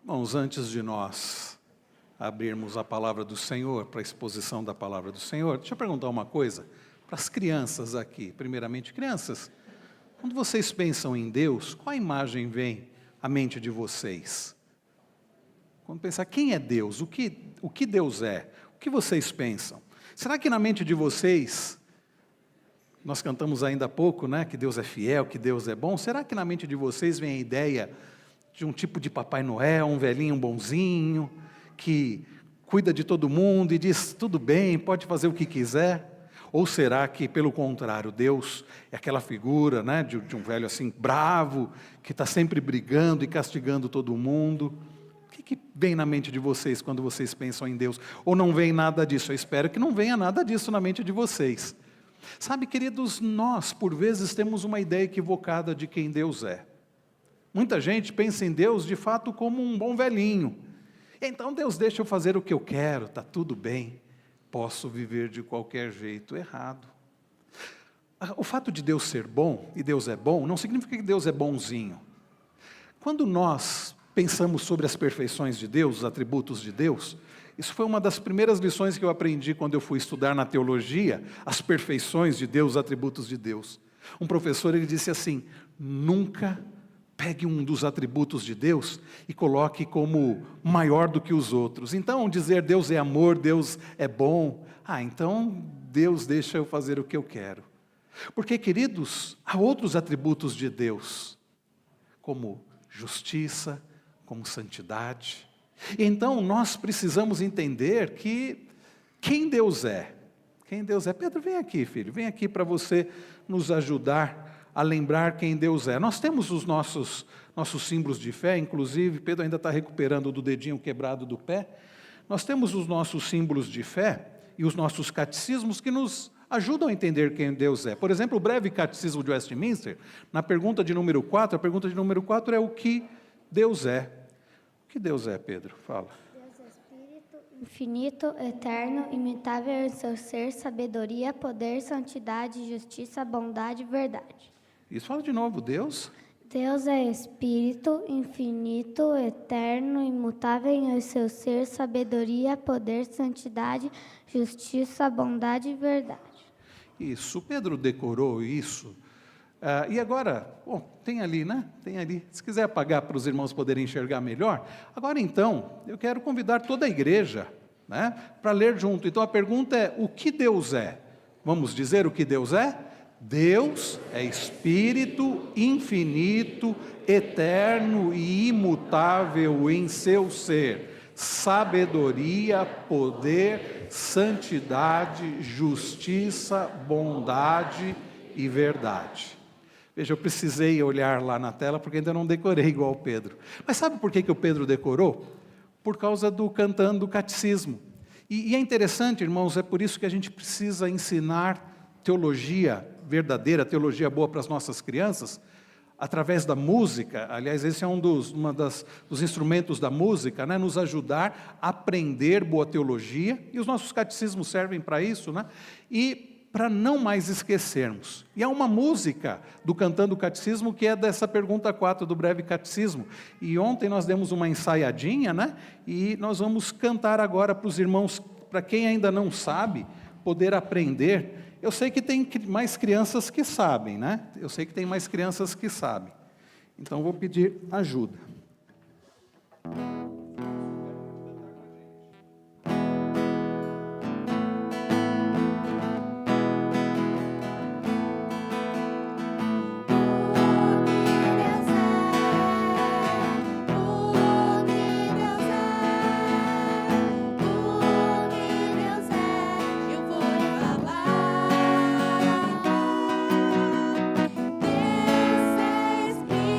Irmãos, antes de nós abrirmos a palavra do Senhor, para a exposição da palavra do Senhor, deixa eu perguntar uma coisa para as crianças aqui. Primeiramente, crianças, quando vocês pensam em Deus, qual imagem vem à mente de vocês? Quando pensar, quem é Deus? O que Deus é? O que vocês pensam? Será que na mente de vocês, nós cantamos ainda há pouco, né, que Deus é fiel, que Deus é bom, será que na mente de vocês vem a ideia de um tipo de Papai Noel, um velhinho bonzinho, que cuida de todo mundo e diz, tudo bem, pode fazer o que quiser? Ou será que, pelo contrário, Deus é aquela figura, né, de um velho assim, bravo, que está sempre brigando e castigando todo mundo? O que vem na mente de vocês quando vocês pensam em Deus? Ou não vem nada disso? Eu espero que não venha nada disso na mente de vocês. Sabe, queridos, nós, por vezes, temos uma ideia equivocada de quem Deus é. Muita gente pensa em Deus, de fato, como um bom velhinho. Então Deus deixa eu fazer o que eu quero, está tudo bem, posso viver de qualquer jeito. Errado. O fato de Deus ser bom, e Deus é bom, não significa que Deus é bonzinho. Quando nós pensamos sobre as perfeições de Deus, os atributos de Deus, isso foi uma das primeiras lições que eu aprendi quando eu fui estudar na teologia, as perfeições de Deus, os atributos de Deus. Um professor, ele disse assim, nunca pegue um dos atributos de Deus e coloque como maior do que os outros. Então, dizer Deus é amor, Deus é bom, então Deus deixa eu fazer o que eu quero. Porque, queridos, há outros atributos de Deus, como justiça, como santidade. E então, nós precisamos entender que quem Deus é. Quem Deus é. Pedro, vem aqui, filho, vem aqui para você nos ajudar a lembrar quem Deus é. Nós temos os nossos símbolos de fé, inclusive, Pedro ainda está recuperando do dedinho quebrado do pé. Nós temos os nossos símbolos de fé e os nossos catecismos que nos ajudam a entender quem Deus é. Por exemplo, o breve catecismo de Westminster, na pergunta de número 4, a pergunta de número 4 é o que Deus é. O que Deus é, Pedro? Fala. Deus é Espírito, infinito, eterno, imutável em seu ser, sabedoria, poder, santidade, justiça, bondade e verdade. Isso, fala de novo, Deus é Espírito, infinito, eterno, imutável em seu ser, sabedoria, poder, santidade, justiça, bondade e verdade. Isso, Pedro decorou isso. E agora, tem ali, né? Tem ali. Se quiser apagar para os irmãos poderem enxergar melhor. Agora então, eu quero convidar toda a igreja, né, para ler junto. Então a pergunta é, o que Deus é? Vamos dizer o que Deus é? Deus é Espírito infinito, eterno e imutável em seu ser, sabedoria, poder, santidade, justiça, bondade e verdade. Veja, eu precisei olhar lá na tela porque ainda não decorei igual o Pedro. Mas sabe por que o Pedro decorou? Por causa do cantando o catecismo. E é interessante, irmãos, é por isso que a gente precisa ensinar teologia verdadeira, teologia boa para as nossas crianças, através da música. Aliás, esse é um dos instrumentos da música, né? Nos ajudar a aprender boa teologia, e os nossos catecismos servem para isso, né? E para não mais esquecermos. E há uma música do Cantando o Catecismo que é dessa pergunta 4 do breve catecismo. E ontem nós demos uma ensaiadinha, né? E nós vamos cantar agora para os irmãos, para quem ainda não sabe, poder aprender. Eu sei que tem mais crianças que sabem, né? Eu sei que tem mais crianças que sabem. Então vou pedir ajuda. Deus é Espírito,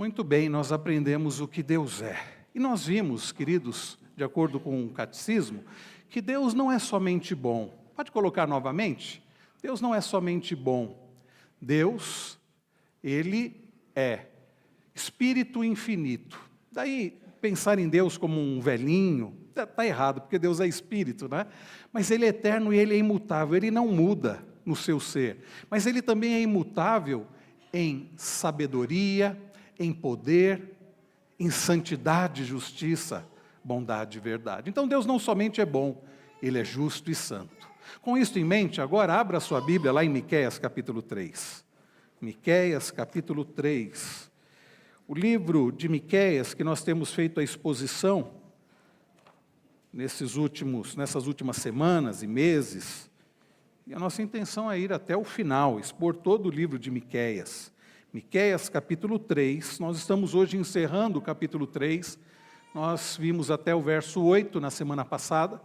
Muito bem, nós aprendemos o que Deus é. E nós vimos, queridos, de acordo com o catecismo, que Deus não é somente bom. Pode colocar novamente? Deus não é somente bom. Deus, Ele é Espírito infinito. Daí, pensar em Deus como um velhinho, está errado, porque Deus é Espírito, né? Mas Ele é eterno e Ele é imutável, Ele não muda no seu ser. Mas Ele também é imutável em sabedoria, em poder, em santidade, justiça, bondade e verdade. Então Deus não somente é bom, Ele é justo e santo. Com isso em mente, agora abra a sua Bíblia lá em Miqueias capítulo 3. Miqueias capítulo 3. O livro de Miqueias que nós temos feito a exposição nessas últimas semanas e meses, e a nossa intenção é ir até o final, expor todo o livro de Miqueias. Miqueias capítulo 3, nós estamos hoje encerrando o capítulo 3, nós vimos até o verso 8 na semana passada,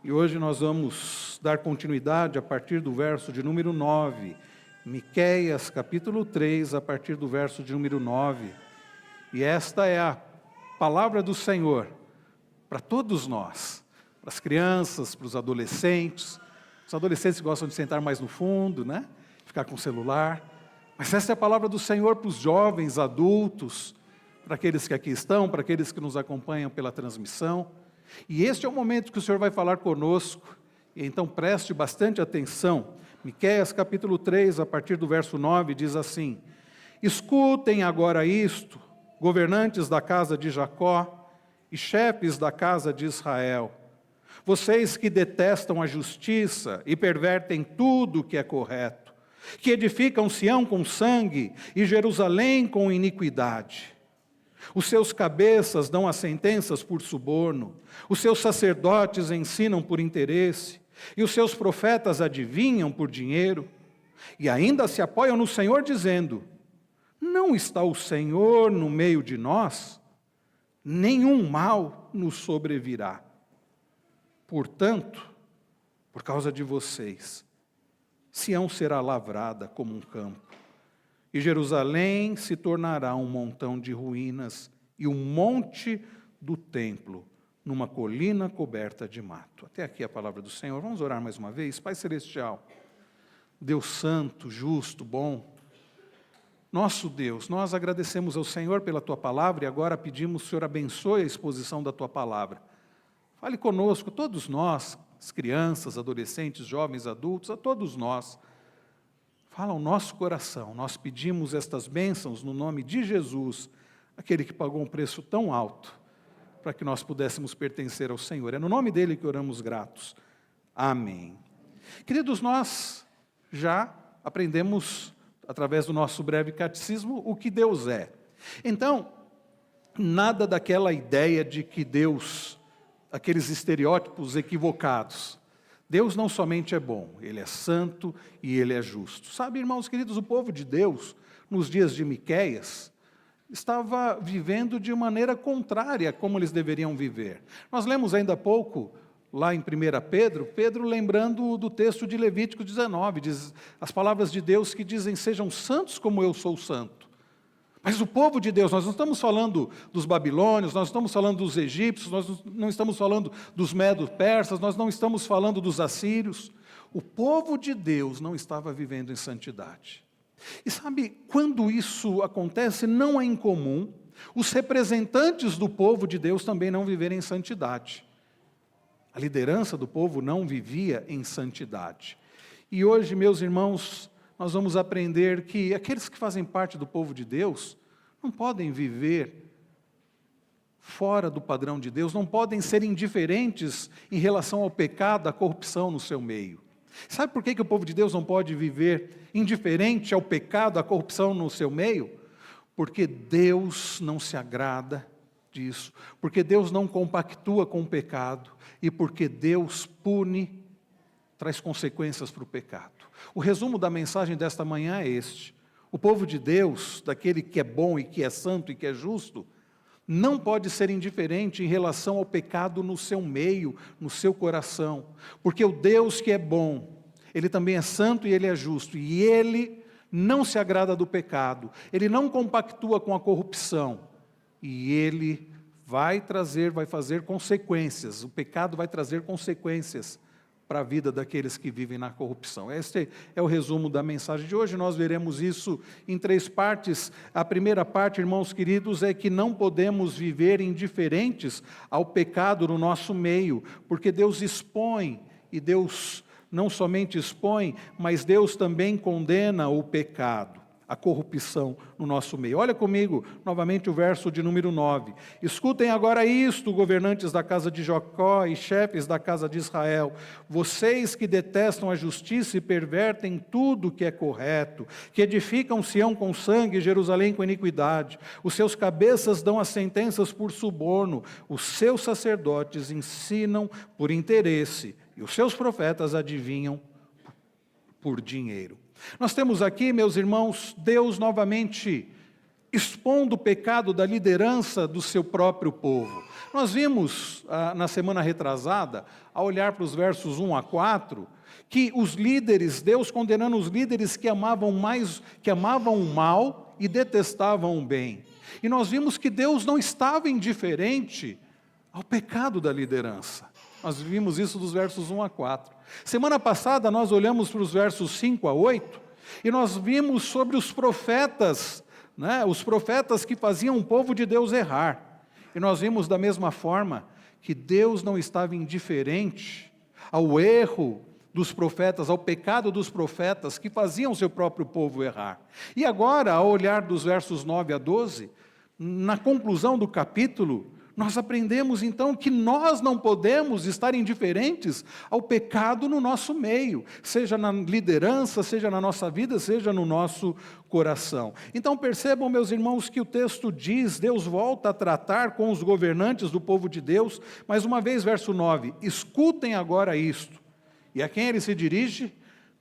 e hoje nós vamos dar continuidade a partir do verso de número 9, Miqueias capítulo 3, a partir do verso de número 9, e esta é a palavra do Senhor para todos nós, para as crianças, para os adolescentes gostam de sentar mais no fundo, né? Ficar com o celular. Mas essa é a palavra do Senhor para os jovens, adultos, para aqueles que aqui estão, para aqueles que nos acompanham pela transmissão. E este é o momento que o Senhor vai falar conosco, e então preste bastante atenção. Miqueias capítulo 3, a partir do verso 9, diz assim: escutem agora isto, governantes da casa de Jacó e chefes da casa de Israel, vocês que detestam a justiça e pervertem tudo o que é correto, que edificam Sião com sangue e Jerusalém com iniquidade. Os seus cabeças dão as sentenças por suborno, os seus sacerdotes ensinam por interesse, e os seus profetas adivinham por dinheiro, e ainda se apoiam no Senhor dizendo: não está o Senhor no meio de nós? Nenhum mal nos sobrevirá. Portanto, por causa de vocês, Sião será lavrada como um campo, e Jerusalém se tornará um montão de ruínas, e o monte do templo numa colina coberta de mato. Até aqui a palavra do Senhor. Vamos orar mais uma vez. Pai Celestial, Deus santo, justo, bom, nosso Deus, nós agradecemos ao Senhor pela Tua palavra e agora pedimos, Senhor, abençoe a exposição da Tua palavra. Fale conosco, todos nós, as crianças, adolescentes, jovens, adultos, a todos nós. Fala ao nosso coração, nós pedimos estas bênçãos no nome de Jesus, aquele que pagou um preço tão alto, para que nós pudéssemos pertencer ao Senhor. É no nome dele que oramos gratos. Amém. Queridos, nós já aprendemos, através do nosso breve catecismo, o que Deus é. Então, nada daquela ideia de que Deus, aqueles estereótipos equivocados. Deus não somente é bom, Ele é santo e Ele é justo. Sabe, irmãos queridos, o povo de Deus, nos dias de Miqueias, estava vivendo de maneira contrária a como eles deveriam viver. Nós lemos ainda há pouco, lá em 1 Pedro lembrando do texto de Levítico 19, diz as palavras de Deus que dizem: sejam santos como eu sou santo. Mas o povo de Deus, nós não estamos falando dos babilônios, nós não estamos falando dos egípcios, nós não estamos falando dos medo-persas, nós não estamos falando dos assírios. O povo de Deus não estava vivendo em santidade. E sabe, quando isso acontece, não é incomum os representantes do povo de Deus também não viverem em santidade. A liderança do povo não vivia em santidade. E hoje, meus irmãos, nós vamos aprender que aqueles que fazem parte do povo de Deus não podem viver fora do padrão de Deus, não podem ser indiferentes em relação ao pecado, à corrupção no seu meio. Sabe por que o povo de Deus não pode viver indiferente ao pecado, à corrupção no seu meio? Porque Deus não se agrada disso, porque Deus não compactua com o pecado e porque Deus pune, traz consequências para o pecado. O resumo da mensagem desta manhã é este: o povo de Deus, daquele que é bom e que é santo e que é justo, não pode ser indiferente em relação ao pecado no seu meio, no seu coração, porque o Deus que é bom, Ele também é santo e Ele é justo, e Ele não se agrada do pecado, ele não compactua com a corrupção, e ele vai fazer consequências, o pecado vai trazer consequências para a vida daqueles que vivem na corrupção. Este é o resumo da mensagem de hoje. Nós veremos isso em 3 partes. A primeira parte, irmãos queridos, é que não podemos viver indiferentes ao pecado no nosso meio, porque Deus expõe, e Deus não somente expõe, mas Deus também condena o pecado, a corrupção no nosso meio. Olha comigo novamente o verso de número 9. Escutem agora isto, governantes da casa de Jacó e chefes da casa de Israel, vocês que detestam a justiça e pervertem tudo que é correto, que edificam Sião com sangue e Jerusalém com iniquidade, os seus cabeças dão as sentenças por suborno, os seus sacerdotes ensinam por interesse, e os seus profetas adivinham por dinheiro. Nós temos aqui, meus irmãos, Deus novamente expondo o pecado da liderança do seu próprio povo. Nós vimos na semana retrasada, ao olhar para os versos 1 a 4, que os líderes, Deus condenando os líderes que amavam o mal e detestavam o bem. E nós vimos que Deus não estava indiferente ao pecado da liderança. Nós vimos isso dos versos 1 a 4. Semana passada nós olhamos para os versos 5 a 8 e nós vimos sobre os profetas, os profetas que faziam o povo de Deus errar. E nós vimos da mesma forma que Deus não estava indiferente ao erro dos profetas, ao pecado dos profetas que faziam o seu próprio povo errar. E agora, ao olhar dos versos 9 a 12, na conclusão do capítulo, nós aprendemos então que nós não podemos estar indiferentes ao pecado no nosso meio, seja na liderança, seja na nossa vida, seja no nosso coração. Então percebam, meus irmãos, que o texto diz, Deus volta a tratar com os governantes do povo de Deus, mais uma vez, verso 9, escutem agora isto. E a quem ele se dirige?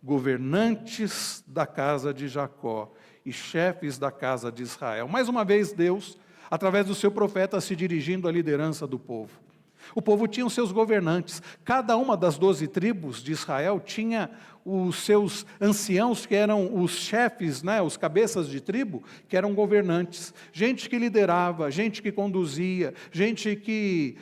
Governantes da casa de Jacó e chefes da casa de Israel. Mais uma vez, Deus, através do seu profeta, se dirigindo à liderança do povo. O povo tinha os seus governantes. Cada uma das 12 tribos de Israel tinha os seus anciãos, que eram os chefes, os cabeças de tribo, que eram governantes. Gente que liderava, gente que conduzia, gente que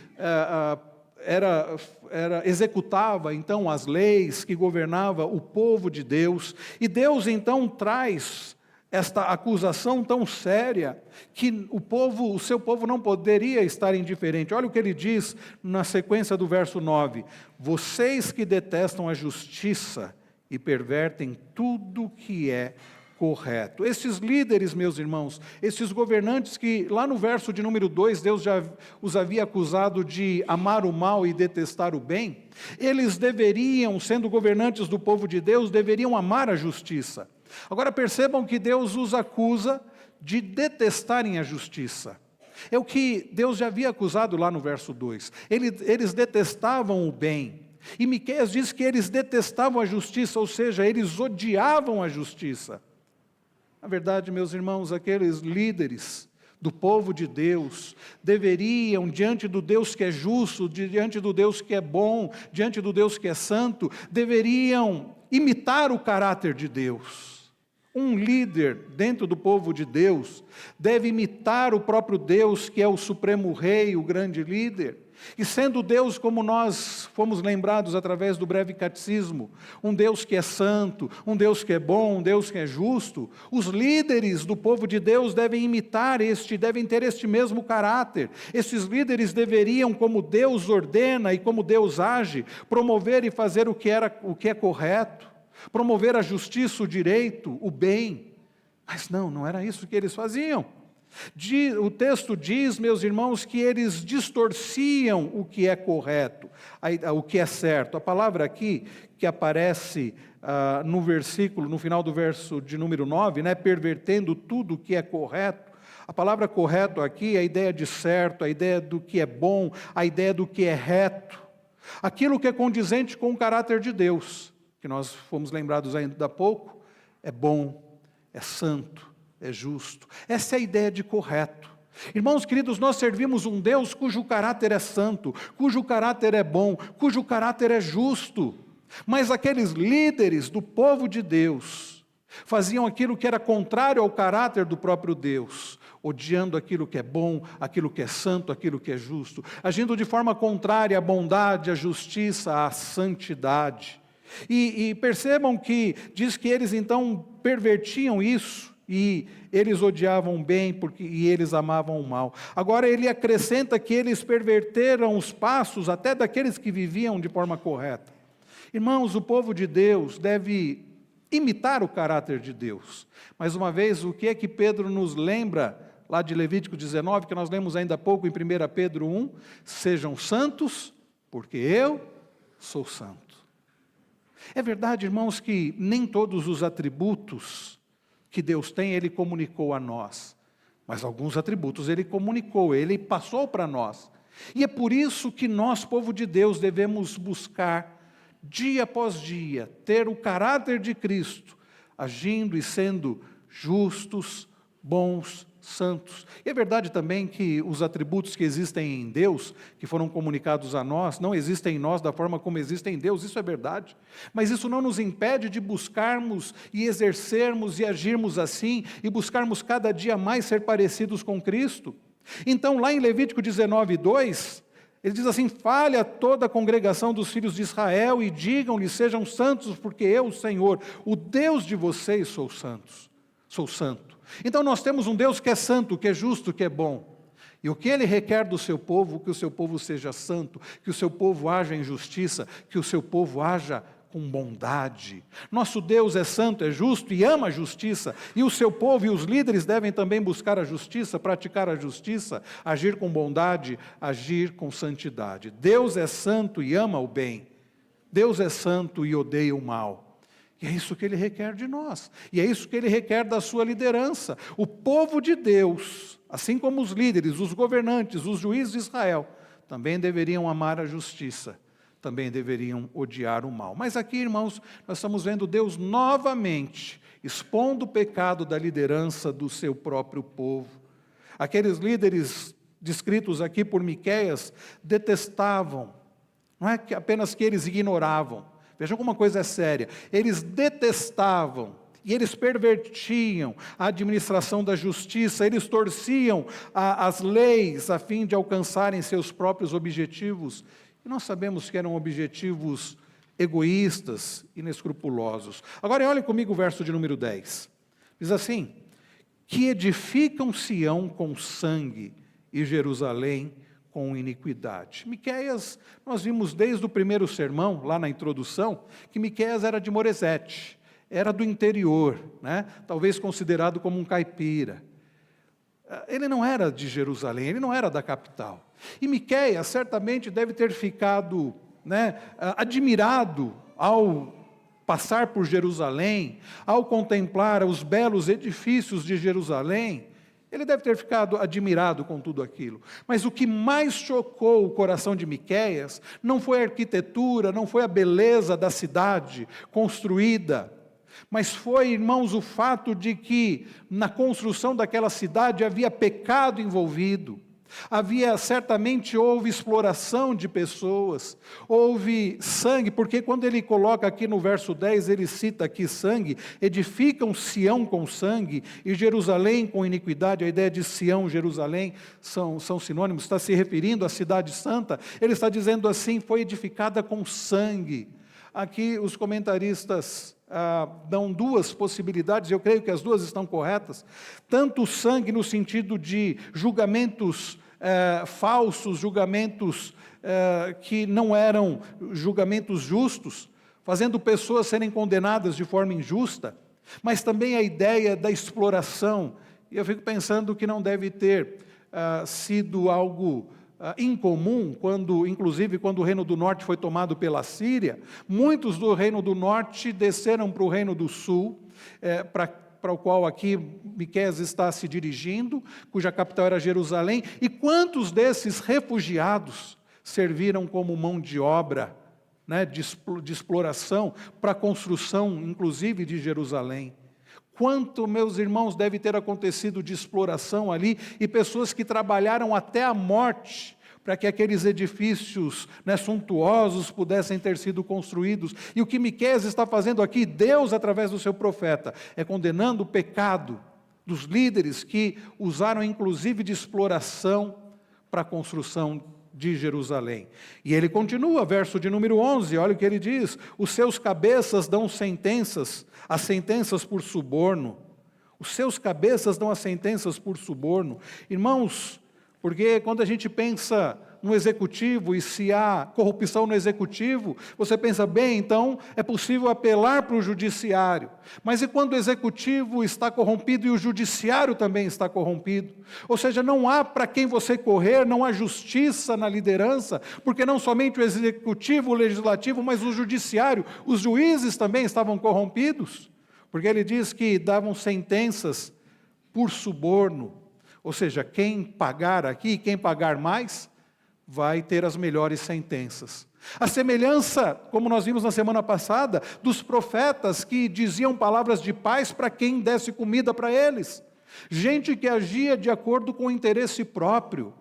executava, então, as leis, que governava o povo de Deus. E Deus, então, traz esta acusação tão séria que o seu povo não poderia estar indiferente. Olha o que ele diz na sequência do verso 9. Vocês que detestam a justiça e pervertem tudo que é correto. Esses líderes, meus irmãos, esses governantes que lá no verso de número 2, Deus já os havia acusado de amar o mal e detestar o bem, eles deveriam, sendo governantes do povo de Deus, deveriam amar a justiça. Agora percebam que Deus os acusa de detestarem a justiça. É o que Deus já havia acusado lá no verso 2. Eles detestavam o bem. E Miqueias diz que eles detestavam a justiça, ou seja, eles odiavam a justiça. Na verdade, meus irmãos, aqueles líderes do povo de Deus deveriam, diante do Deus que é justo, diante do Deus que é bom, diante do Deus que é santo, deveriam imitar o caráter de Deus. Um líder dentro do povo de Deus deve imitar o próprio Deus, que é o supremo rei, o grande líder. E sendo Deus, como nós fomos lembrados através do breve catecismo, um Deus que é santo, um Deus que é bom, um Deus que é justo, os líderes do povo de Deus devem devem ter este mesmo caráter. Esses líderes deveriam, como Deus ordena e como Deus age, promover e fazer o que é correto, promover a justiça, o direito, o bem. Mas não era isso que eles faziam. O texto diz, meus irmãos, que eles distorciam o que é correto, o que é certo. A palavra aqui, que aparece no final do verso de número 9, pervertendo tudo o que é correto. A palavra correto aqui é a ideia de certo, a ideia do que é bom, a ideia do que é reto. Aquilo que é condizente com o caráter de Deus, que nós fomos lembrados ainda há pouco, é bom, é santo, é justo. Essa é a ideia de correto. Irmãos queridos, nós servimos um Deus cujo caráter é santo, cujo caráter é bom, cujo caráter é justo. Mas aqueles líderes do povo de Deus Faziam aquilo que era contrário ao caráter do próprio Deus, odiando aquilo que é bom, aquilo que é santo, aquilo que é justo, agindo de forma contrária à bondade, à justiça, à santidade. E percebam que diz que eles então pervertiam isso, e eles odiavam o bem e eles amavam o mal. Agora ele acrescenta que eles perverteram os passos até daqueles que viviam de forma correta. Irmãos, o povo de Deus deve imitar o caráter de Deus. Mais uma vez, o que é que Pedro nos lembra lá de Levítico 19, que nós lemos ainda há pouco em 1 Pedro 1? Sejam santos, porque eu sou santo. É verdade, irmãos, que nem todos os atributos que Deus tem, Ele comunicou a nós. Mas alguns atributos Ele comunicou, Ele passou para nós. E é por isso que nós, povo de Deus, devemos buscar, dia após dia, ter o caráter de Cristo, agindo e sendo justos, bons, santos. E é verdade também que os atributos que existem em Deus, que foram comunicados a nós, não existem em nós da forma como existem em Deus, isso é verdade. Mas isso não nos impede de buscarmos e exercermos e agirmos assim, e buscarmos cada dia mais ser parecidos com Cristo. Então, lá em Levítico 19, 2, ele diz assim: fale a toda a congregação dos filhos de Israel e digam-lhe, sejam santos, porque eu, o Senhor, o Deus de vocês, sou santo. Então nós temos um Deus que é santo, que é justo, que é bom. E o que Ele requer do seu povo? Que o seu povo seja santo, que o seu povo haja em justiça, que o seu povo haja com bondade. Nosso Deus é santo, é justo e ama a justiça, e o seu povo e os líderes devem também buscar a justiça, praticar a justiça, agir com bondade, agir com santidade. Deus é santo e ama o bem. Deus é santo e odeia o mal. E é isso que Ele requer de nós. E é isso que Ele requer da sua liderança. O povo de Deus, assim como os líderes, os governantes, os juízes de Israel, também deveriam amar a justiça, também deveriam odiar o mal. Mas aqui, irmãos, nós estamos vendo Deus novamente expondo o pecado da liderança do seu próprio povo. Aqueles líderes descritos aqui por Miqueias detestavam, não é que apenas que eles ignoravam. Vejam como uma coisa é séria. Eles detestavam e eles pervertiam a administração da justiça, eles torciam as leis a fim de alcançarem seus próprios objetivos. E nós sabemos que eram objetivos egoístas, inescrupulosos. Agora olhem comigo o verso de número 10. Diz assim: que edificam Sião com sangue e Jerusalém com iniquidade. Miqueias, nós vimos desde o primeiro sermão, lá na introdução, que Miqueias era de Moresete, era do interior, né? Talvez considerado como um caipira. Ele não era de Jerusalém, ele não era da capital. E Miqueias certamente deve ter ficado, né, admirado ao passar por Jerusalém, ao contemplar os belos edifícios de Jerusalém. Ele deve ter ficado admirado com tudo aquilo. Mas o que mais chocou o coração de Miqueias não foi a arquitetura, não foi a beleza da cidade construída, mas foi, irmãos, o fato de que na construção daquela cidade havia pecado envolvido. Certamente houve exploração de pessoas, houve sangue, porque quando ele coloca aqui no verso 10, ele cita aqui sangue, edificam Sião com sangue e Jerusalém com iniquidade. A ideia de Sião e Jerusalém são sinônimos, está se referindo à cidade santa. Ele está dizendo assim, foi edificada com sangue. Aqui os comentaristas dão duas possibilidades, eu creio que as duas estão corretas. Tanto sangue no sentido de julgamentos falsos, julgamentos que não eram julgamentos justos, fazendo pessoas serem condenadas de forma injusta, mas também a ideia da exploração. E eu fico pensando que não deve ter sido algo incomum, inclusive quando o Reino do Norte foi tomado pela Síria, muitos do Reino do Norte desceram para o Reino do Sul, para o qual aqui Miqueias está se dirigindo, cuja capital era Jerusalém, e quantos desses refugiados serviram como mão de obra, né, de exploração, para a construção, inclusive, de Jerusalém. Quanto, meus irmãos, deve ter acontecido de exploração ali, e pessoas que trabalharam até a morte para que aqueles edifícios, né, suntuosos pudessem ter sido construídos. E o que Miqueias está fazendo aqui, Deus, através do seu profeta, é condenando o pecado dos líderes que usaram inclusive de exploração para a construção de Jerusalém. E ele continua, verso de número 11, olha o que ele diz: os seus cabeças dão sentenças, as sentenças por suborno. Os seus cabeças dão as sentenças por suborno. Irmãos, porque quando a gente pensa no executivo, e se há corrupção no executivo, você pensa, bem, então é possível apelar para o judiciário. Mas e quando o executivo está corrompido e o judiciário também está corrompido? Ou seja, não há para quem você correr, não há justiça na liderança, porque não somente o executivo, o legislativo, mas o judiciário, os juízes também estavam corrompidos. Porque ele diz que davam sentenças por suborno. Ou seja, quem pagar aqui, quem pagar mais, vai ter as melhores sentenças. A semelhança, como nós vimos na semana passada, dos profetas que diziam palavras de paz para quem desse comida para eles. Gente que agia de acordo com o interesse próprio.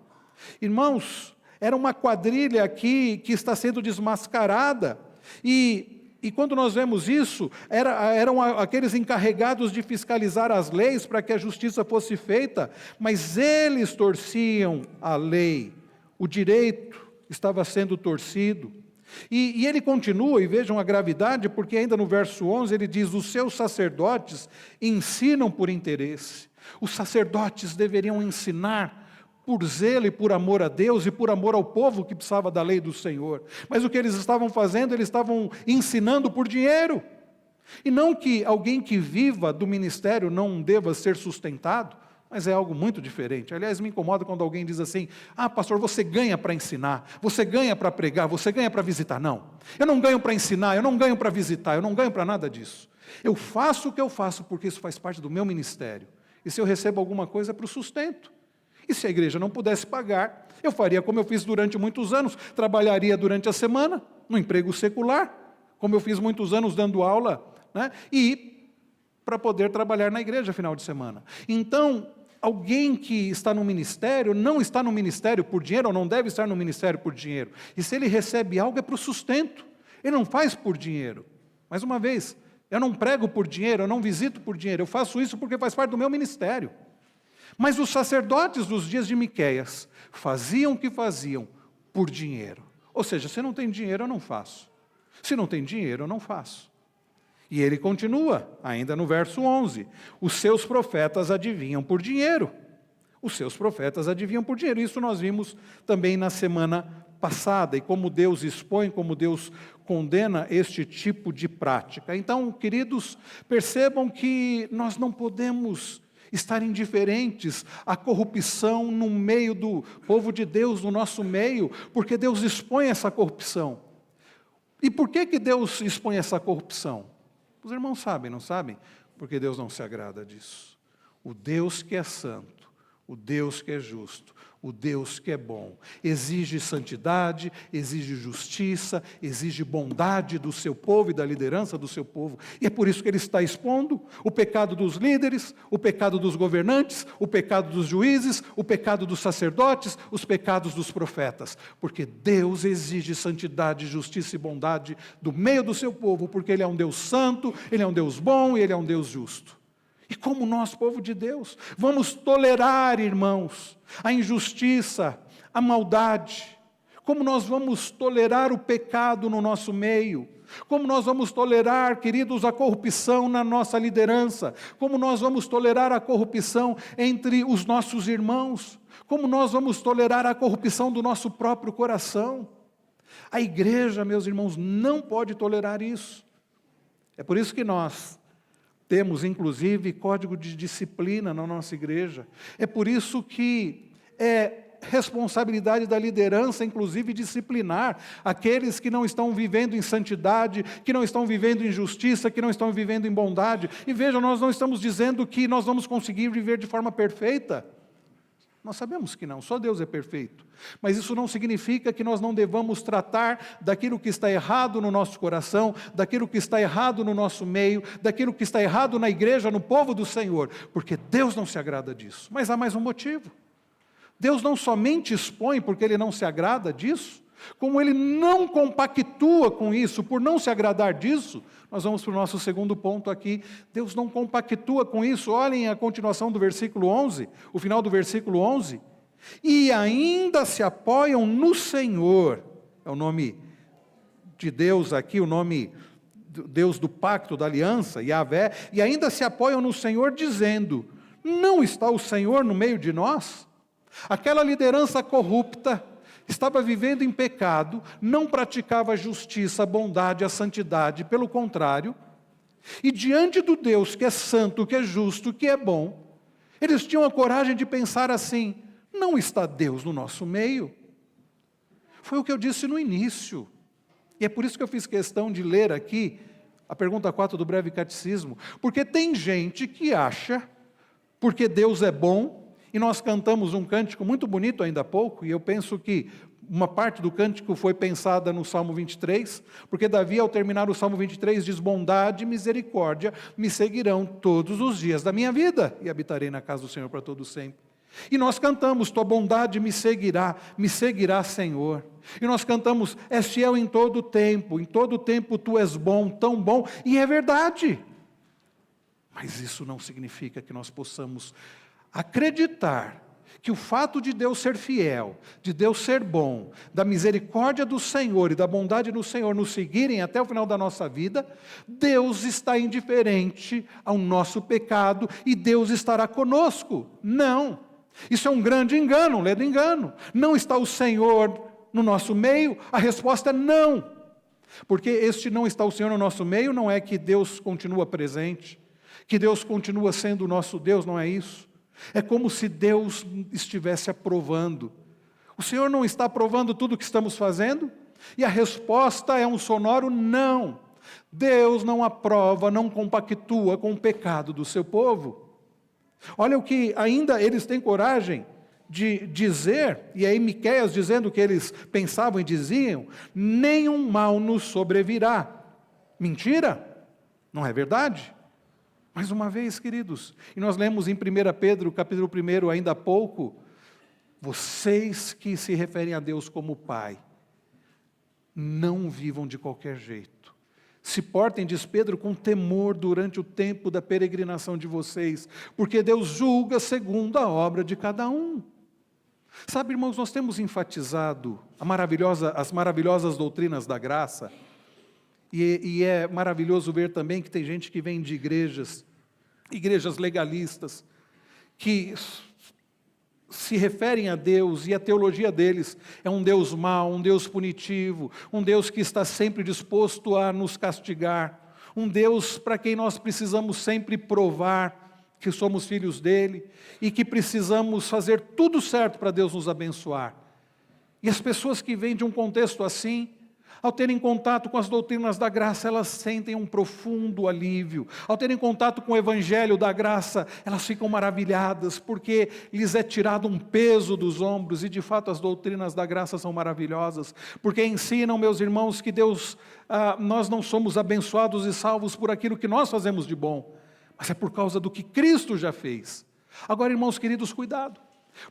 Irmãos, era uma quadrilha aqui que está sendo desmascarada. E quando nós vemos isso, eram aqueles encarregados de fiscalizar as leis para que a justiça fosse feita, mas eles torciam a lei. O direito estava sendo torcido. E ele continua, e vejam a gravidade, porque ainda no verso 11 ele diz: os seus sacerdotes ensinam por interesse. Os sacerdotes deveriam ensinar por zelo e por amor a Deus e por amor ao povo que precisava da lei do Senhor. Mas o que eles estavam fazendo, eles estavam ensinando por dinheiro. E não que alguém que viva do ministério não deva ser sustentado, mas é algo muito diferente. Aliás, me incomoda quando alguém diz assim: ah, pastor, você ganha para ensinar, você ganha para pregar, você ganha para visitar. Não, eu não ganho para ensinar, eu não ganho para visitar, eu não ganho para nada disso. Eu faço o que eu faço porque isso faz parte do meu ministério. E se eu recebo alguma coisa é para o sustento. E se a igreja não pudesse pagar, eu faria como eu fiz durante muitos anos, trabalharia durante a semana, no emprego secular, como eu fiz muitos anos dando aula, né? E para poder trabalhar na igreja final de semana. Então, alguém que está no ministério, não está no ministério por dinheiro, ou não deve estar no ministério por dinheiro. E se ele recebe algo é para o sustento, ele não faz por dinheiro. Mais uma vez, eu não prego por dinheiro, eu não visito por dinheiro, eu faço isso porque faz parte do meu ministério. Mas os sacerdotes dos dias de Miqueias faziam o que faziam por dinheiro. Ou seja, se não tem dinheiro, eu não faço. Se não tem dinheiro, eu não faço. E ele continua, ainda no verso 11, os seus profetas adivinham por dinheiro. Os seus profetas adivinham por dinheiro. Isso nós vimos também na semana passada, e como Deus expõe, como Deus condena este tipo de prática. Então, queridos, percebam que nós não podemos estar indiferentes à corrupção no meio do povo de Deus, no nosso meio, porque Deus expõe essa corrupção. E por que Deus expõe essa corrupção? Os irmãos sabem, não sabem? Porque Deus não se agrada disso. O Deus que é santo, o Deus que é justo, o Deus que é bom, exige santidade, exige justiça, exige bondade do seu povo e da liderança do seu povo. E é por isso que ele está expondo o pecado dos líderes, o pecado dos governantes, o pecado dos juízes, o pecado dos sacerdotes, os pecados dos profetas. Porque Deus exige santidade, justiça e bondade do meio do seu povo, porque Ele é um Deus santo, Ele é um Deus bom e Ele é um Deus justo. E como nós, povo de Deus, vamos tolerar, irmãos, a injustiça, a maldade? Como nós vamos tolerar o pecado no nosso meio? Como nós vamos tolerar, queridos, a corrupção na nossa liderança? Como nós vamos tolerar a corrupção entre os nossos irmãos? Como nós vamos tolerar a corrupção do nosso próprio coração? A igreja, meus irmãos, não pode tolerar isso. É por isso que nós temos, inclusive, código de disciplina na nossa igreja. É por isso que é responsabilidade da liderança, inclusive, disciplinar aqueles que não estão vivendo em santidade, que não estão vivendo em justiça, que não estão vivendo em bondade. E vejam, nós não estamos dizendo que nós vamos conseguir viver de forma perfeita. Nós sabemos que não, só Deus é perfeito. Mas isso não significa que nós não devamos tratar daquilo que está errado no nosso coração, daquilo que está errado no nosso meio, daquilo que está errado na igreja, no povo do Senhor, porque Deus não se agrada disso. Mas há mais um motivo. Deus não somente expõe porque Ele não se agrada disso, como Ele não compactua com isso, por não se agradar disso. Nós vamos para o nosso segundo ponto aqui. Deus não compactua com isso. Olhem a continuação do versículo 11, o final do versículo 11. E ainda se apoiam no Senhor. É o nome de Deus aqui, o nome Deus do pacto, da aliança, Yahvé. E ainda se apoiam no Senhor dizendo: não está o Senhor no meio de nós? Aquela liderança corrupta estava vivendo em pecado, não praticava a justiça, a bondade, a santidade, pelo contrário, e diante do Deus que é santo, que é justo, que é bom, eles tinham a coragem de pensar assim: não está Deus no nosso meio? Foi o que eu disse no início, e é por isso que eu fiz questão de ler aqui a pergunta 4 do breve catecismo, porque tem gente que acha, porque Deus é bom, e nós cantamos um cântico muito bonito ainda há pouco, e eu penso que uma parte do cântico foi pensada no Salmo 23, porque Davi, ao terminar o Salmo 23, diz: bondade e misericórdia me seguirão todos os dias da minha vida, e habitarei na casa do Senhor para todo sempre. E nós cantamos: tua bondade me seguirá, Senhor. E nós cantamos: és fiel em todo tempo tu és bom, tão bom, e é verdade. Mas isso não significa que nós possamos acreditar que o fato de Deus ser fiel, de Deus ser bom, da misericórdia do Senhor e da bondade do Senhor nos seguirem até o final da nossa vida, Deus está indiferente ao nosso pecado e Deus estará conosco. Não. Isso é um grande engano, um ledo engano. Não está o Senhor no nosso meio? A resposta é não. Porque este não está o Senhor no nosso meio não é que Deus continua presente, que Deus continua sendo o nosso Deus, não é isso. É como se Deus estivesse aprovando. O Senhor não está aprovando tudo o que estamos fazendo? E a resposta é um sonoro não. Deus não aprova, não compactua com o pecado do seu povo. Olha o que ainda eles têm coragem de dizer, e aí Miqueias dizendo o que eles pensavam e diziam: nenhum mal nos sobrevirá. Mentira? Não é verdade? Mais uma vez, queridos, e nós lemos em 1 Pedro, capítulo 1, ainda há pouco: vocês que se referem a Deus como Pai, não vivam de qualquer jeito. Se portem, diz Pedro, com temor durante o tempo da peregrinação de vocês, porque Deus julga segundo a obra de cada um. Sabe, irmãos, nós temos enfatizado as maravilhosas doutrinas da graça, e é maravilhoso ver também que tem gente que vem de igrejas legalistas, que se referem a Deus, e a teologia deles é um Deus mau, um Deus punitivo, um Deus que está sempre disposto a nos castigar, um Deus para quem nós precisamos sempre provar que somos filhos dele, e que precisamos fazer tudo certo para Deus nos abençoar. E as pessoas que vêm de um contexto assim, ao terem contato com as doutrinas da graça, elas sentem um profundo alívio. Ao terem contato com o evangelho da graça, elas ficam maravilhadas, porque lhes é tirado um peso dos ombros, e de fato as doutrinas da graça são maravilhosas, porque ensinam, meus irmãos, que nós não somos abençoados e salvos por aquilo que nós fazemos de bom, mas é por causa do que Cristo já fez. Agora, irmãos queridos, cuidado,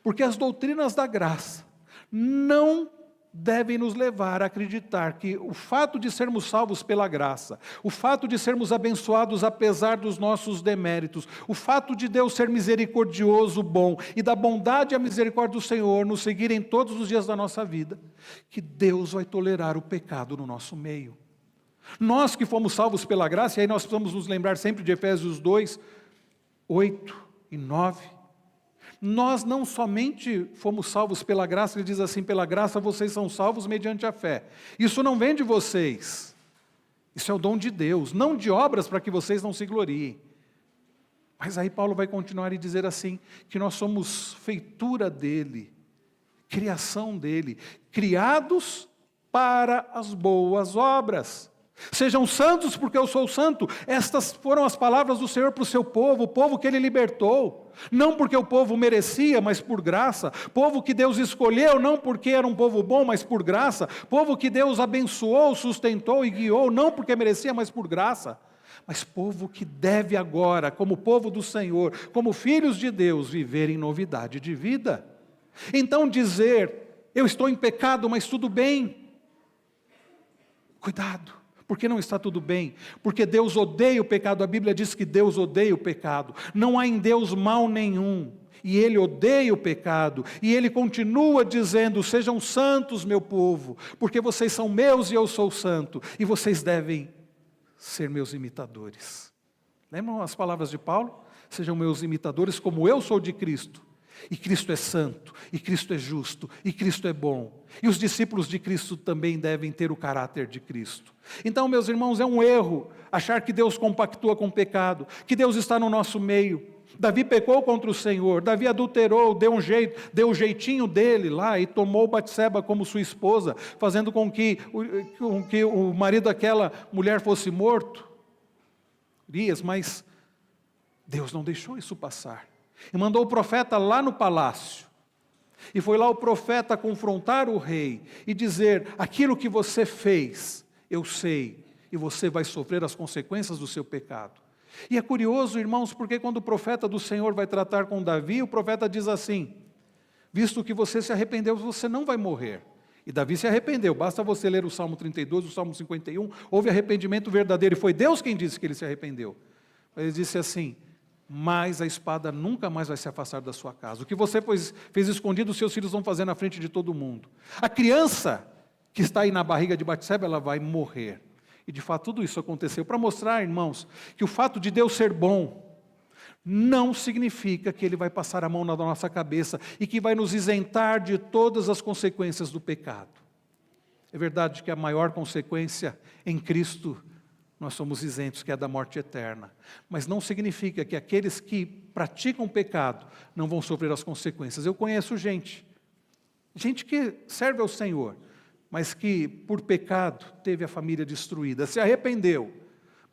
porque as doutrinas da graça não devem nos levar a acreditar que o fato de sermos salvos pela graça, o fato de sermos abençoados apesar dos nossos deméritos, o fato de Deus ser misericordioso, bom, e da bondade e a misericórdia do Senhor nos seguirem todos os dias da nossa vida, que Deus vai tolerar o pecado no nosso meio. Nós que fomos salvos pela graça, e aí nós precisamos nos lembrar sempre de Efésios 2, 8 e 9, nós não somente fomos salvos pela graça, ele diz assim: pela graça vocês são salvos mediante a fé. Isso não vem de vocês, isso é o dom de Deus, não de obras para que vocês não se gloriem. Mas aí Paulo vai continuar e dizer assim, que nós somos feitura dele, criação dele, criados para as boas obras. Sejam santos porque eu sou santo. Estas foram as palavras do Senhor para o seu povo, o povo que Ele libertou. Não porque o povo merecia, mas por graça. Povo que Deus escolheu, não porque era um povo bom, mas por graça. Povo que Deus abençoou, sustentou e guiou, não porque merecia, mas por graça. Mas povo que deve agora, como povo do Senhor, como filhos de Deus, viver em novidade de vida. Então dizer, eu estou em pecado, mas tudo bem. Cuidado, porque não está tudo bem? Porque Deus odeia o pecado, a Bíblia diz que Deus odeia o pecado. Não há em Deus mal nenhum, e Ele odeia o pecado, e Ele continua dizendo, sejam santos meu povo, porque vocês são meus e eu sou santo, e vocês devem ser meus imitadores. Lembram as palavras de Paulo? Sejam meus imitadores como eu sou de Cristo. E Cristo é santo, e Cristo é justo, e Cristo é bom. E os discípulos de Cristo também devem ter o caráter de Cristo. Então, meus irmãos, é um erro achar que Deus compactua com o pecado, que Deus está no nosso meio. Davi pecou contra o Senhor, Davi adulterou, deu o jeitinho dele lá e tomou Batseba como sua esposa, fazendo com que o marido daquela mulher fosse morto. Urias, mas Deus não deixou isso passar. E mandou o profeta lá no palácio. E foi lá o profeta confrontar o rei e dizer, aquilo que você fez, eu sei, e você vai sofrer as consequências do seu pecado. E é curioso, irmãos, porque quando o profeta do Senhor vai tratar com Davi, o profeta diz assim, visto que você se arrependeu, você não vai morrer. E Davi se arrependeu, basta você ler o Salmo 32, o Salmo 51, houve arrependimento verdadeiro, e foi Deus quem disse que ele se arrependeu. Ele disse assim, mas a espada nunca mais vai se afastar da sua casa. O que você fez escondido, os seus filhos vão fazer na frente de todo mundo. A criança que está aí na barriga de Batseba, ela vai morrer. E de fato tudo isso aconteceu para mostrar, irmãos, que o fato de Deus ser bom não significa que Ele vai passar a mão na nossa cabeça e que vai nos isentar de todas as consequências do pecado. É verdade que a maior consequência em Cristo nós somos isentos, que é a da morte eterna. Mas não significa que aqueles que praticam pecado não vão sofrer as consequências. Eu conheço gente que serve ao Senhor, mas que por pecado teve a família destruída, se arrependeu,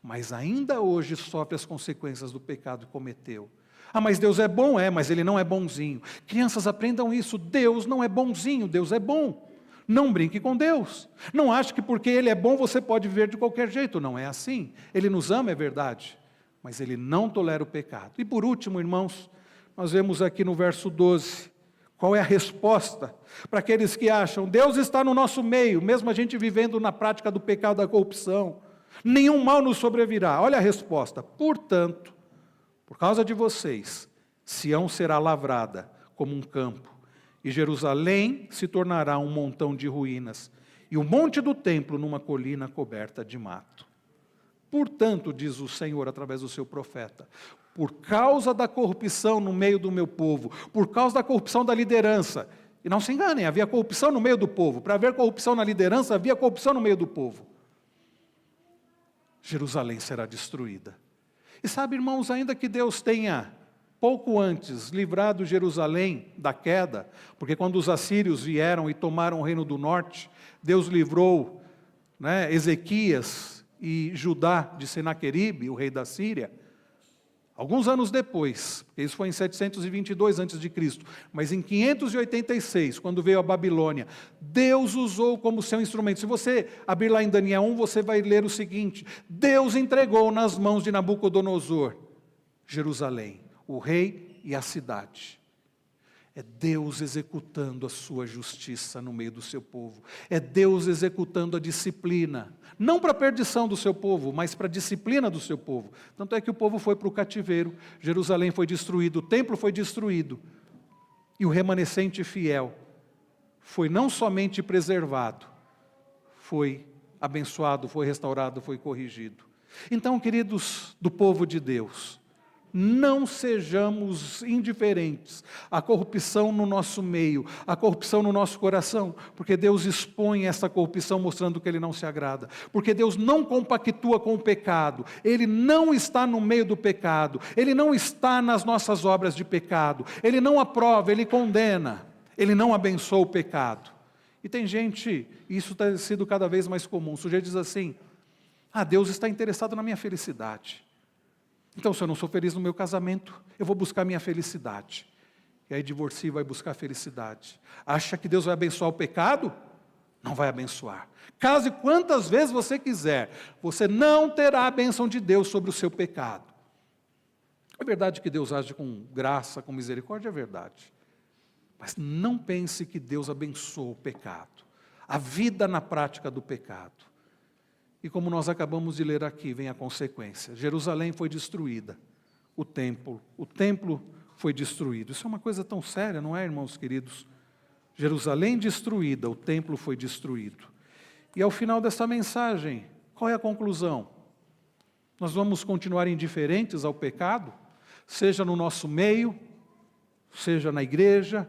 mas ainda hoje sofre as consequências do pecado que cometeu. Ah, mas Deus é bom, mas Ele não é bonzinho. Crianças, aprendam isso, Deus não é bonzinho, Deus é bom. Não brinque com Deus. Não ache que porque Ele é bom você pode viver de qualquer jeito. Não é assim. Ele nos ama, é verdade. Mas Ele não tolera o pecado. E por último, irmãos, nós vemos aqui no verso 12, qual é a resposta para aqueles que acham, Deus está no nosso meio, mesmo a gente vivendo na prática do pecado da corrupção. Nenhum mal nos sobrevirá. Olha a resposta. Portanto, por causa de vocês, Sião será lavrada como um campo, e Jerusalém se tornará um montão de ruínas, e o monte do templo numa colina coberta de mato. Portanto, diz o Senhor através do seu profeta, por causa da corrupção no meio do meu povo, por causa da corrupção da liderança, e não se enganem, havia corrupção no meio do povo, para haver corrupção na liderança, havia corrupção no meio do povo. Jerusalém será destruída. E sabe, irmãos, ainda que Deus tenha pouco antes livrado Jerusalém da queda, porque quando os assírios vieram e tomaram o reino do norte, Deus livrou Ezequias e Judá de Senaqueribe, o rei da Síria, alguns anos depois, isso foi em 722 a.C., mas em 586, quando veio a Babilônia, Deus usou como seu instrumento. Se você abrir lá em Daniel 1, você vai ler o seguinte, Deus entregou nas mãos de Nabucodonosor Jerusalém, o rei e a cidade. É Deus executando a sua justiça no meio do seu povo. É Deus executando a disciplina. Não para a perdição do seu povo, mas para a disciplina do seu povo. Tanto é que o povo foi para o cativeiro, Jerusalém foi destruído, o templo foi destruído. E o remanescente fiel foi não somente preservado, foi abençoado, foi restaurado, foi corrigido. Então, queridos do povo de Deus, não sejamos indiferentes à corrupção no nosso meio, à corrupção no nosso coração, porque Deus expõe essa corrupção mostrando que Ele não se agrada, porque Deus não compactua com o pecado, Ele não está no meio do pecado, Ele não está nas nossas obras de pecado, Ele não aprova, Ele condena, Ele não abençoa o pecado. E tem gente, e isso tem sido cada vez mais comum, o sujeito diz assim, Deus está interessado na minha felicidade. Então, se eu não sou feliz no meu casamento, eu vou buscar minha felicidade. E aí divorcia e vai buscar felicidade. Acha que Deus vai abençoar o pecado? Não vai abençoar. Case quantas vezes você quiser, você não terá a bênção de Deus sobre o seu pecado. É verdade que Deus age com graça, com misericórdia, é verdade. Mas não pense que Deus abençoa o pecado, a vida na prática do pecado. E como nós acabamos de ler aqui, vem a consequência. Jerusalém foi destruída, o templo foi destruído. Isso é uma coisa tão séria, não é, irmãos queridos? Jerusalém destruída, o templo foi destruído. E ao final dessa mensagem, qual é a conclusão? Nós vamos continuar indiferentes ao pecado, seja no nosso meio, seja na igreja,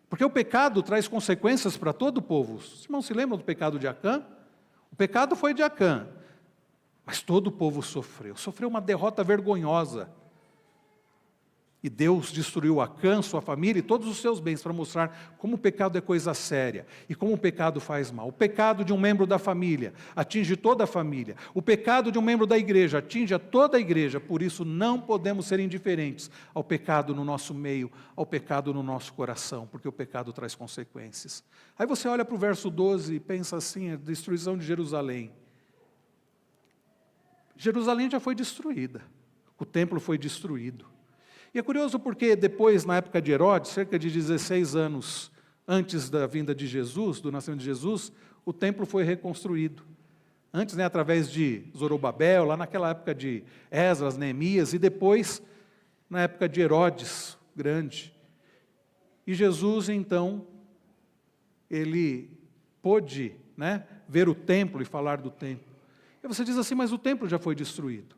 porque o pecado traz consequências para todo o povo. Os irmãos se lembram do pecado de Acã? O pecado foi de Acã, mas todo o povo sofreu uma derrota vergonhosa. E Deus destruiu Acã, sua família e todos os seus bens para mostrar como o pecado é coisa séria e como o pecado faz mal. O pecado de um membro da família atinge toda a família. O pecado de um membro da igreja atinge a toda a igreja. Por isso não podemos ser indiferentes ao pecado no nosso meio, ao pecado no nosso coração, porque o pecado traz consequências. Aí você olha para o verso 12 e pensa assim, a destruição de Jerusalém. Jerusalém já foi destruída. O templo foi destruído. E é curioso porque depois, na época de Herodes, cerca de 16 anos antes da vinda de Jesus, do nascimento de Jesus, o templo foi reconstruído. Antes, através de Zorobabel, lá naquela época de Esdras, Neemias, e depois, na época de Herodes Grande. E Jesus, então, ele pôde ver o templo e falar do templo. E você diz assim, mas o templo já foi destruído.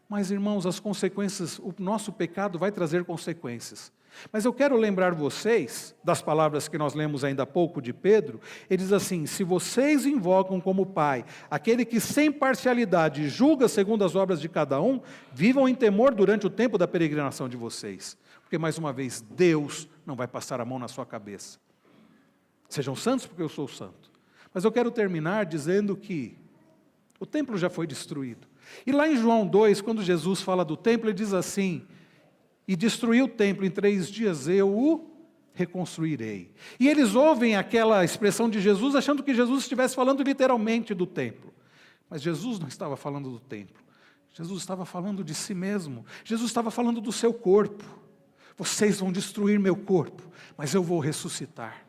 Mas, irmãos, as consequências, o nosso pecado vai trazer consequências. Mas eu quero lembrar vocês das palavras que nós lemos ainda há pouco de Pedro. Ele diz assim, se vocês invocam como Pai aquele que sem parcialidade julga segundo as obras de cada um, vivam em temor durante o tempo da peregrinação de vocês. Porque, mais uma vez, Deus não vai passar a mão na sua cabeça. Sejam santos porque eu sou santo. Mas eu quero terminar dizendo que o templo já foi destruído. E lá em João 2, quando Jesus fala do templo, ele diz assim, e destruiu o templo em 3 dias, eu o reconstruirei. E eles ouvem aquela expressão de Jesus, achando que Jesus estivesse falando literalmente do templo. Mas Jesus não estava falando do templo. Jesus estava falando de si mesmo. Jesus estava falando do seu corpo. Vocês vão destruir meu corpo, mas eu vou ressuscitar.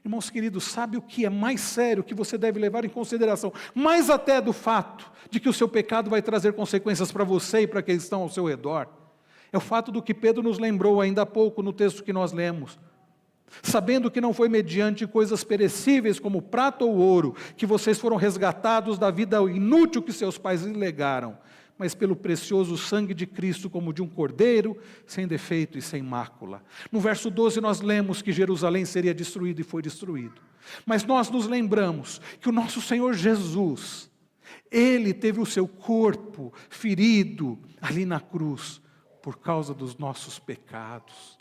Irmãos queridos, sabe o que é mais sério que você deve levar em consideração? Mais até do fato de que o seu pecado vai trazer consequências para você e para aqueles que estão ao seu redor. É o fato do que Pedro nos lembrou ainda há pouco no texto que nós lemos. Sabendo que não foi mediante coisas perecíveis como prata ou ouro que vocês foram resgatados da vida inútil que seus pais lhe legaram, mas pelo precioso sangue de Cristo, como de um cordeiro, sem defeito e sem mácula. No verso 12 nós lemos que Jerusalém seria destruído e foi destruído. Mas nós nos lembramos que o nosso Senhor Jesus, Ele teve o seu corpo ferido ali na cruz, por causa dos nossos pecados.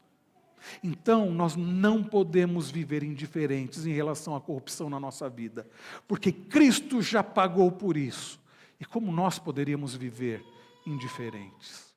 Então, nós não podemos viver indiferentes em relação à corrupção na nossa vida, porque Cristo já pagou por isso. E como nós poderíamos viver indiferentes?